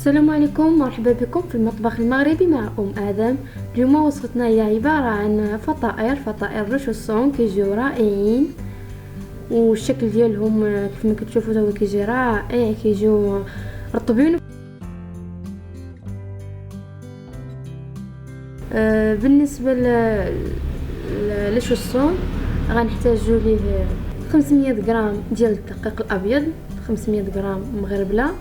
السلام عليكم، مرحبا بكم في المطبخ المغربي مع ادم. اليوم وصفتنا هي عباره عن فطائر روشوسون كيجيو رائعين، والشكل ديالهم كيف ما كتشوفوا هو كيجي رائع، كيجيو رطبين. بالنسبه للشوسون غنحتاجوا ليه 500 غرام ديال الدقيق الابيض، 500 غرام مغربله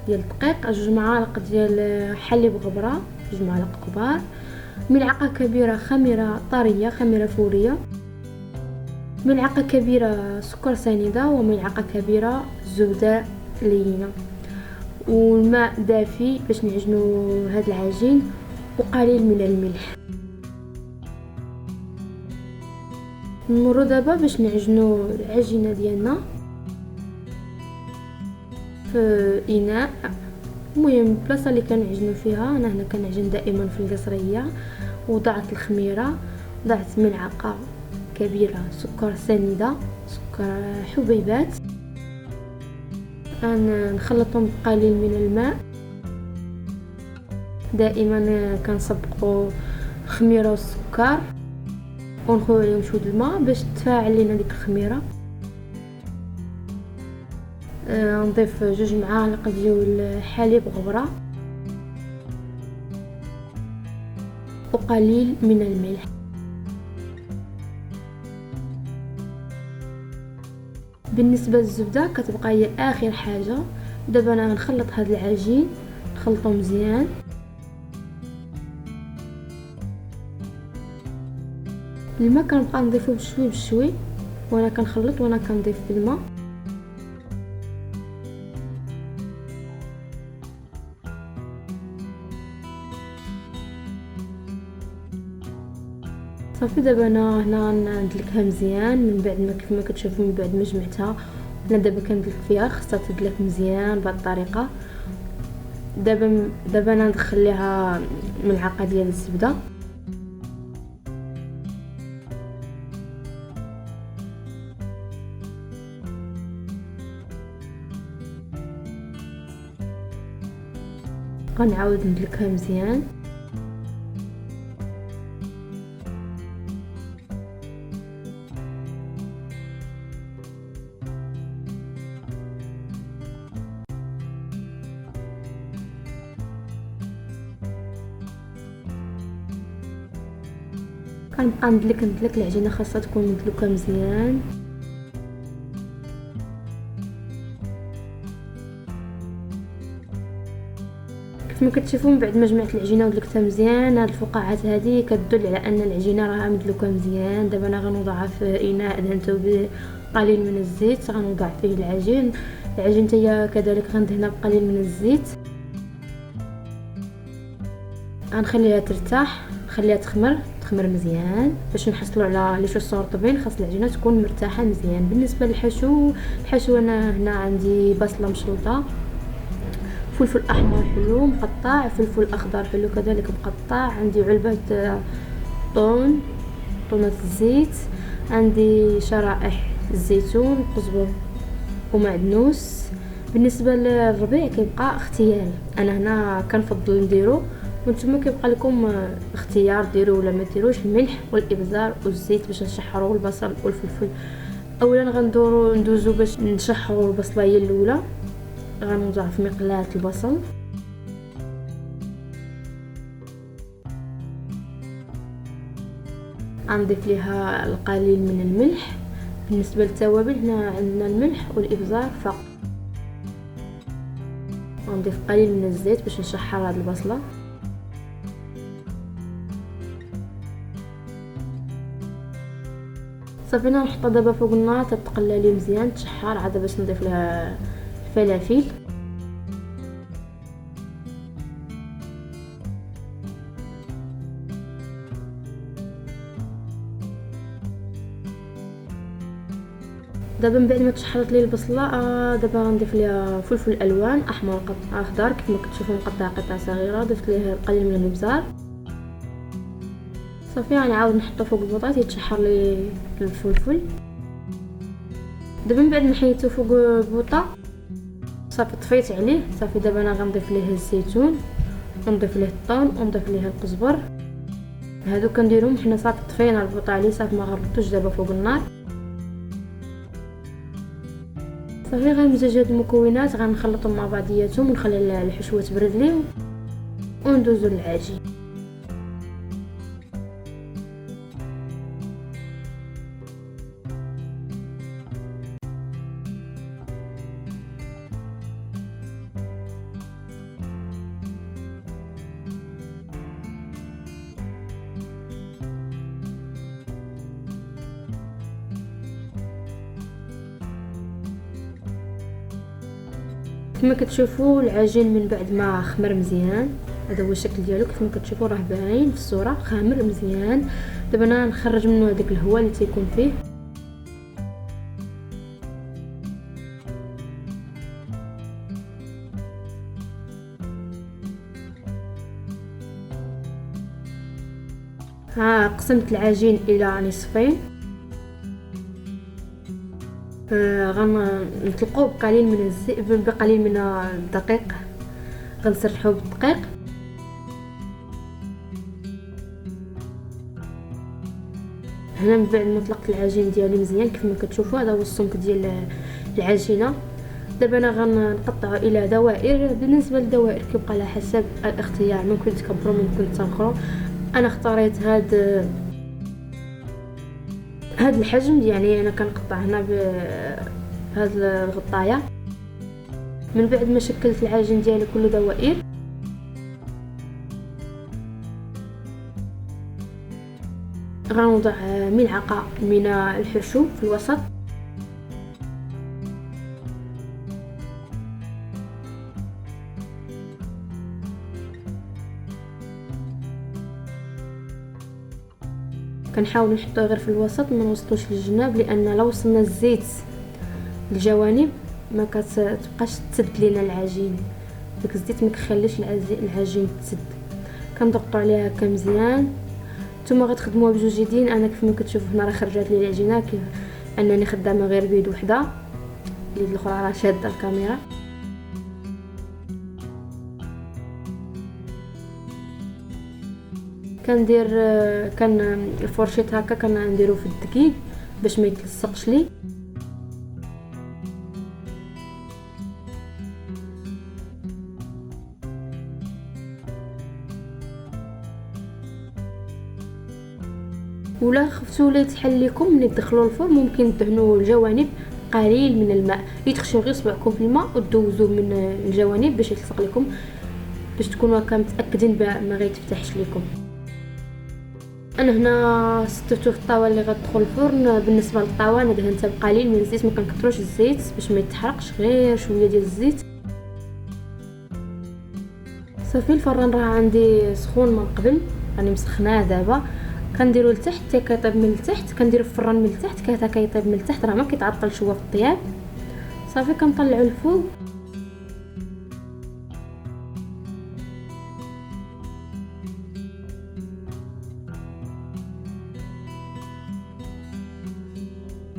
ديال الدقيق، 2 معالق ديال حليب غبره، 2 معالق كبار، ملعقه كبيره خميره طريه، خميره فوريه، ملعقه كبيره سكر سنيده، وملعقه كبيره زبده لينه، والماء دافي باش نعجنوا هذا العجين، وقليل من الملح. نمروا دابا باش نعجنوا العجينه ديالنا في اناء. المهم البلاصه اللي كنعجنوا فيها، انا هنا كنعجن دائما في القصريه، وضعت الخميره، ضعت ملعقه كبيره سكر سنيده، سكر حبيبات، نخلطهم بقليل من الماء. دائما كنسبقوا الخميره والسكر ونخويو عليهم شويه الماء باش تفاعل لينا ديك الخميره. نضيف 2 معالق ديال حليب غبره وقليل من الملح. بالنسبه للزبده كتبقى هي اخر حاجه. دابا انا غنخلط هذا العجين، نخلطو مزيان. الماء كنبقى نضيفو بشوي بشوي وانا كنخلط، وانا كنضيف الماء. صافي دابا انا هنا ندلكها مزيان من بعد ما كيف ما كتشوفوا، من بعد ما جمعتها انا دابا كندلك فيها، خاصها تدلك مزيان بهذه الطريقه. دابا انا ندخل ليها ملعقه ديال الزبده، غنعاود ندلكها مزيان. كنبقى ندلك العجينه، خاصها تكون مدلوكه مزيان. كيف ما كتشوفوا من بعد ما جمعت العجينه ودلكتها مزيان، هاد الفقاعات هذه كتدل على ان العجينه راها مدلوكه مزيان. دابا انا غنوضعها في اناء دهنته بقليل من الزيت، غنوضع فيه العجين هي كذلك غندهنها بقليل من الزيت. غنخليها ترتاح، نخليها تخمر مزيان باش نحصلوا على لي شوسون رطبين. خاص العجينه تكون مرتاحه مزيان. بالنسبه للحشو انا هنا عندي بصله مشلوطه، فلفل احمر حلو مقطع، فلفل اخضر حلو كذلك مقطع، عندي علبه طونه الزيت، عندي شرائح الزيتون، قزبر ومعدنوس. بالنسبه للربيع كيبقى اختياري، انا هنا كنفضل نديرو، وانتم كيبقى لكم اختيار ديروا ولا ما ديروش. الملح والابزار والزيت باش نشحروا البصل والفلفل. اولا ندوزو باش نشحروا البصله هي الاولى. غنوضع في مقلاة البصل، غنضيف ليها القليل من الملح. بالنسبه للتوابل هنا عندنا الملح والابزار فقط. غنضيف قليل من الزيت باش نشحر هذه البصله. صافي انا نحطها دابا فوق النار تتقلى مزيان تشحر، عاد باش نضيف لها الفلافل. دابا من بعد ما تشحرت لي البصله، دابا غنضيف ليها فلفل الوان احمر اخضر كيف ما كتشوفوا مقطع قطع صغيره، ضفت ليه القليل من الابزار. صافي غنعاود نحطو فوق البطاط يتشحر لي الفلفل. دابا من بعد ما حيدته فوق البوطه صافي طفيت عليه. صافي دابا انا غنضيف ليه الزيتون ونضيف ليه الثوم ونضيف ليه القزبر. هادو كنديرهم حنا صافي طفينا البوطالي، صافي ما غنردوش دابا فوق النار. صافي غنمزج هاد المكونات غنخلطهم مع بعضياتهم ونخلي الحشوه تبرد لي وندوزو للعجين. كما كتشوفوا العجين من بعد ما خمر مزيان، هذا هو الشكل ديالو. كما كتشوفوا راه باين في الصوره خامر مزيان. دابا انا نخرج منه هذاك الهواء اللي تيكون فيه. قسمت العجين الى نصفين. غنطلقوه بقليل من الزيت بقليل من الدقيق، غنسرحوه بالدقيق. هنا من بعد ما طلقت العجين ديالي مزيان كيف ما كتشوفوا هذا هو السمك ديال العجينه. دابا انا غنقطعه الى دوائر. بالنسبه للدوائر كيبقى على حسب الاختيار، ممكن تكبروا ممكن تصغروا. انا اختاريت هذا الحجم، يعني انا كنقطع هنا بهاد الغطايه. من بعد ما شكلت العجين ديالي كله دوائر، غنوضع ملعقه من الحشو في الوسط. كنحاول نحطوه غير في الوسط، ما نوصلوش للجناب، لان لو وصلنا الزيت للجوانب ما كتبقاش تسد لينا العجين. داك الزيت ما كيخليش العجين تسد. كنضغطوا عليها هكا مزيان. نتوما غتخدموها بجوج يدين. انا كيف ما كتشوفوا هنا راه خرجات لي العجينه، كيف انني خدامه غير بيد وحده، اليد الاخرى راه شاده الكاميرا. كندير الفرشيط هكا كنديرو في الدقيق باش ما يتلصقش لي. ولا خفتوا ولا يتحل لكم ملي تدخلوا الفرن، ممكن تدهنوا الجوانب قليل من الماء، يتخشوا غير صبعكم في الماء وتدوزوه من الجوانب باش يلصق لكم، باش تكونوا متاكدين ما غيتفتحش لكم. انا هنا سترته في الطاوه اللي غتدخل الفرن. بالنسبه للطاوه انا دهنتها بقليل من الزيت، ما كنكثروش الزيت باش ما يتحرقش، غير شويه ديال الزيت. صافي الفران راه عندي سخون من قبل، راني مسخناه. دابا كنديرو لتحت حتى كيطيب من التحت، كنديرو في الفران من التحت حتى كيطيب من التحت، راه ما كيتعطلش هو في الطياب. صافي كنطلعو الفوق.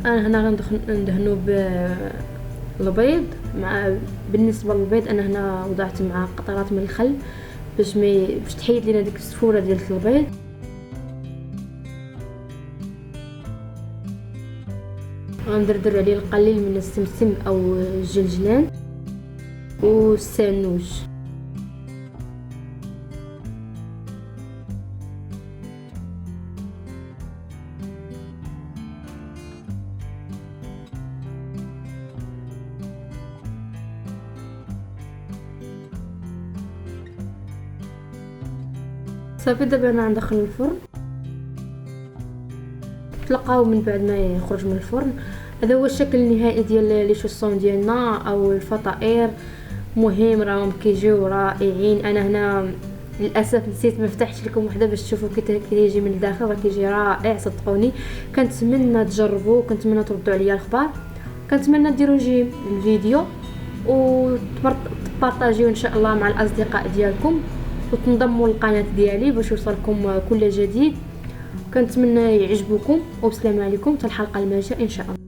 انا هنا غندهنو بالبيض. بالنسبه للبيض انا هنا وضعت مع قطرات من الخل باش تحيد لينا ديك السفوره ديال البيض. غندردر عليه القليل من السمسم او الجلجلان والسانوج. صافي دابا انا غندخل الفرن. تلقاو من بعد ما يخرج من الفرن. هذا هو الشكل النهائي ديال لي شوسون ديالنا او الفطائر. مهم راهم كيجيو رائعين. انا هنا للاسف نسيت ما فتحتش لكم وحده باش تشوفوا كي يجي من الداخل، راه كيجي رائع صدقوني. كنتمنى تجربوا، كنتمنى تردوا عليا الخبر، كنتمنى ديروا جيم الفيديو وتبارطاجيو ان شاء الله مع الاصدقاء ديالكم، وتنضموا للقناه ديالي باش يوصلكم كل جديد. كنتمنى يعجبكم، وبسلام عليكم حتى الحلقه الماجيه ان شاء الله.